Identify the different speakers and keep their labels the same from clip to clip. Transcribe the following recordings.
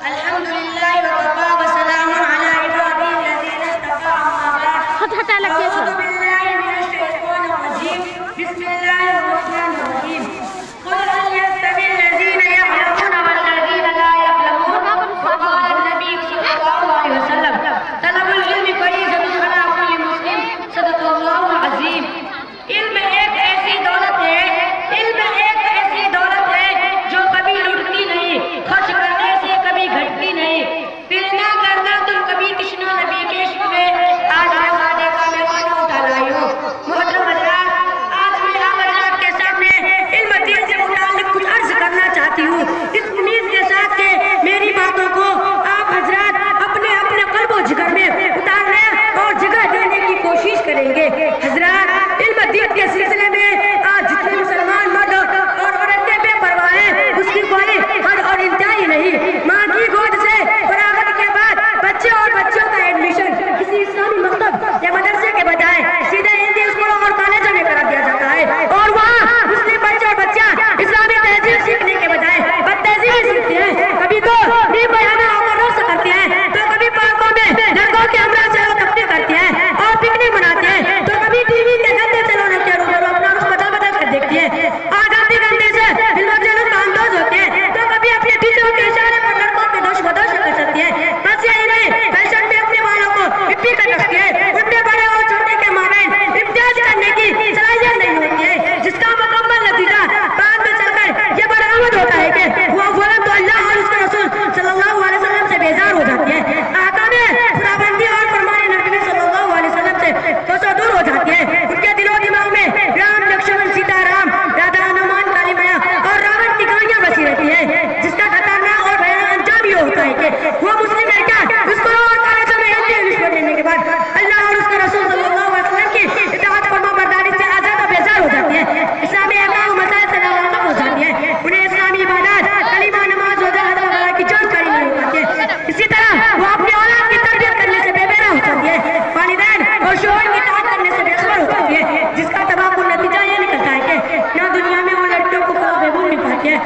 Speaker 1: अल्हम्दुलिल्लाह व कफ़ा व सलामुन अला इबादिल्लज़ीना इस्तफ़ा अम्मा बाद। अऊज़ु बिल्लाहि मिनश शैतानिर रजीम। बिस्मिल्लाहिर रहमानिर रहीम। क़ुल हल यस्तविल्लज़ीना यअलमूना वल्लज़ीना ला यअलमून। वक़ाल नबी सल्लल्लाहु अलैहि वसल्लम तलबुल इल्मी फरीज़तुन अला कुल्लि मुस्लिम। सदक़ल्लाहुल अज़ीम। इल्म एक ऐसी दौलत है, इल्म एक ऐसी दौलत है जो कभी लुटती नहीं, खर्च करने से कभी घटती नहीं। फिर ना करना तुम कभी कृष्णा नबी के इश्क में। आज मैं वादे का पैमाना उठा लाई हूँ। मोहतरम हज़रात, आज मैं आप हज़रात के सामने इल्म दीन से मुताल्लिक कुछ अर्ज करना चाहती हूँ, इस उम्मीद के साथ कि मेरी बातों को आप हज़रात अपने अपने क़ल्ब व जिगर में उतारने और जगह देने की कोशिश करेंगे। हज़रात, इल्म दीन के सिलसिले में आज जितने मुसलमान मर्द और औरतें बेपरवाह हैं, उसकी कोई हद और इंतहा नहीं। माँ की गोद से फरागत के बाद बच्चे और बच्चों का एडमिशन किसी इस्लामी मकतब या मदरसे के बजाय सीधे हिंदी स्कूलों और कॉलेजों में करा दिया जाता है, और वहाँ मुस्लिम बच्चे और बच्चा इस्लामी तहजीब सीखने के बजाय बदतहजीबी सीखते हैं। कभी तो बेबयाना होकर रोज़ करते हैं, तो कभी पार्कों में लड़कों के हमरा से तफ्तीश करते हैं और पिकनिक मनाते हैं, तो कभी टीवी के गंदे चैनलों के रूप अपना रुख बदल बदल कर देखती है और गंदी गंदी से फिल्मों का अंदाज होते हैं, तो कभी अपने टीचरों के इशारे पर लड़कों के दोष बदोश कर सकती है। बस यही नहीं, फैशन में अपने वालों को हिप्पी कर रखती है। उनके बड़े और छोटे के माबैन इम्तियाज करने की सलाहियत नहीं होती है, जिसका मुकम्मल नतीजा बाद में चलकर ये बरामद होता है कि वो फौरन तो अल्लाह और उसके रसूल सल्लल्लाहु अलैहि वसल्लम से बेजार हो जाती है। आकाम खुदाबंदी और फरमान नबी सल्लल्लाहु अलैहि वसल्लम से तो दूर हो जाती है। उनके दिलो दिमाग में राम लक्ष्मण सीताराम, राधा हनुमान काली मैया और रावण की कहानियां बसी रहती है, जिसका खतरनाक और भयानक अंजाम ये होता है कि वो मुस्लिम लड़कियां स्कूलों और कॉलेजों में हिंदी इंग्लिश पढ़ने के बाद अल्लाह और उसके रसूल सल्लल्लाहु अलैहि वसल्लम की इताअत फरमाबरदारी से आज़ाद और बेजार हो जाती है। इस्लामी अहकाम मसाइल से नावाकिफ हो जाती है। उन्हें इस्लामी इबादत, कलीमा, नमाज, रोज़ा वगैरह की जानकारी नहीं होती है। इसी तरह वो अपने औलाद की तरबियत करने से बेबेरा हो जाती है, वालिदैन और शोहर की इताअत करने से बेखबर हो जाती है, जिसका तबाकुल नतीजा ये निकलता है कि ना दुनिया में वो लड़कियों को फलाह बेबूल मिल पाती है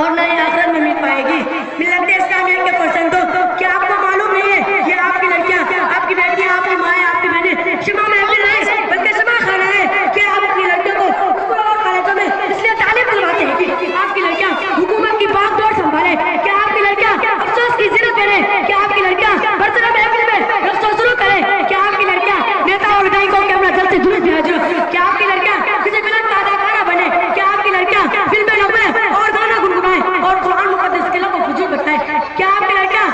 Speaker 1: और ना ही आखिरत में मिल पाएगी। मिल्लत इस्लामिया के परसेंटों, क्या आपको मालूम नहीं है ये आपकी लड़कियां, आपकी बेटियां, आपकी माएँ, आपकी बहनें शिमा महफिल नहीं बल्कि शिमा खाना है कि आप अपनी लड़कियों को स्कूल और कॉलेजों में इसलिए तालीम दिलवाते हैं कि आपकी लड़कियां हुकूमत की बागडोर संभाले, क्या आपकी लड़कियां अफसोस की जिद करें, क्या आपकी लड़कियां बरसरा महफिल में रक्सो शुरू करें, क्या आपकी लड़कियां नेता और विधायकों के अपना घर से जुलूस भेज, क्या आपकी लड़कियां किसी फिल्म का अदाकारा बने, क्या आपकी लड़कियां फिल्में नगमे और गाना गुनगुनाएं और कुरान मुकद्दस के लोगों को फजूल बताएं, क्या आपकी लड़कियां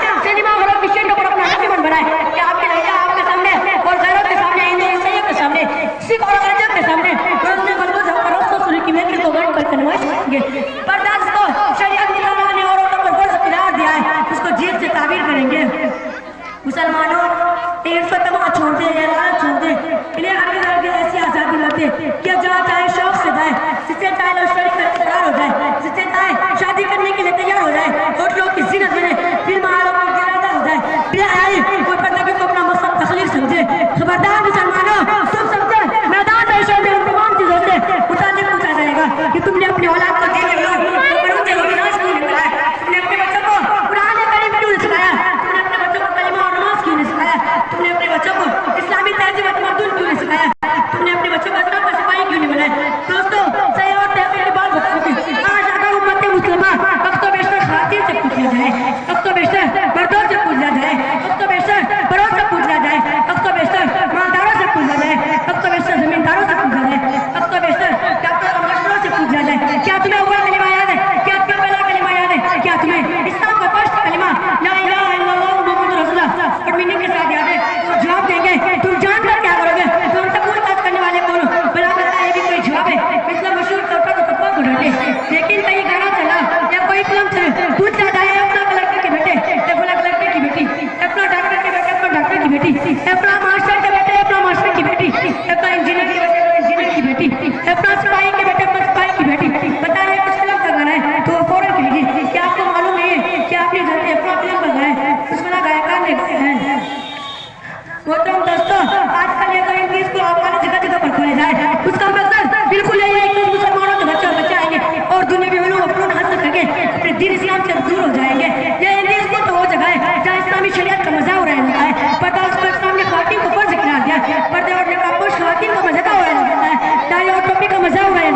Speaker 1: इस्लामी शरीयत का मजा हो रहा है, पता उसको इस्लाम ने खातिन को फर्ज करार दिया, पर्दे और निकाबपोश खातिन का मजा का हो रहा है, टाई और टोपी का मजा हो रहा है,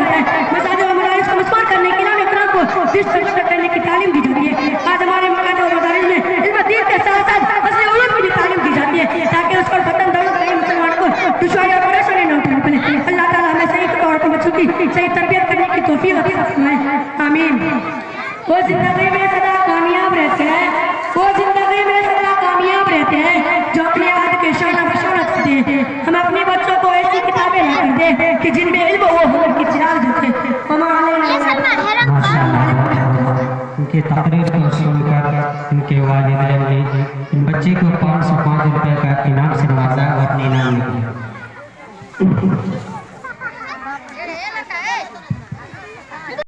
Speaker 1: मसाजिद और मदारिस को मस्कुर करने के नाम इकराम को डिस्ट्रिब्यूट करने की तालीम दी जाती है। आज हमारे मकान और मदारिस में इल्म दीन के साथ साथ असली उलूम की भी तालीम दी जाती है, ताकि उस पर फतन दौलत कहीं मुसलमान को दुश्वारी और परेशानी न उठानी पड़े। अल्लाह ताला हमें सही तौर पर बच्चों की सही तरबियत करने की तौफीक अता फरमाए, आमीन। वो जिंदगी में सदा कामयाब रहते हैं, वो जिंदगी में सदा कामयाब रहते हैं जो अपने हाथ के शाना बशौरत करते हैं। हम अपने बच्चों को ऐसी किताबें ला कर दें कि जिनमें इल्म वो हुनर की चिराग जलते।
Speaker 2: उनकी तकरीर को सुनकर उनके वालिदैन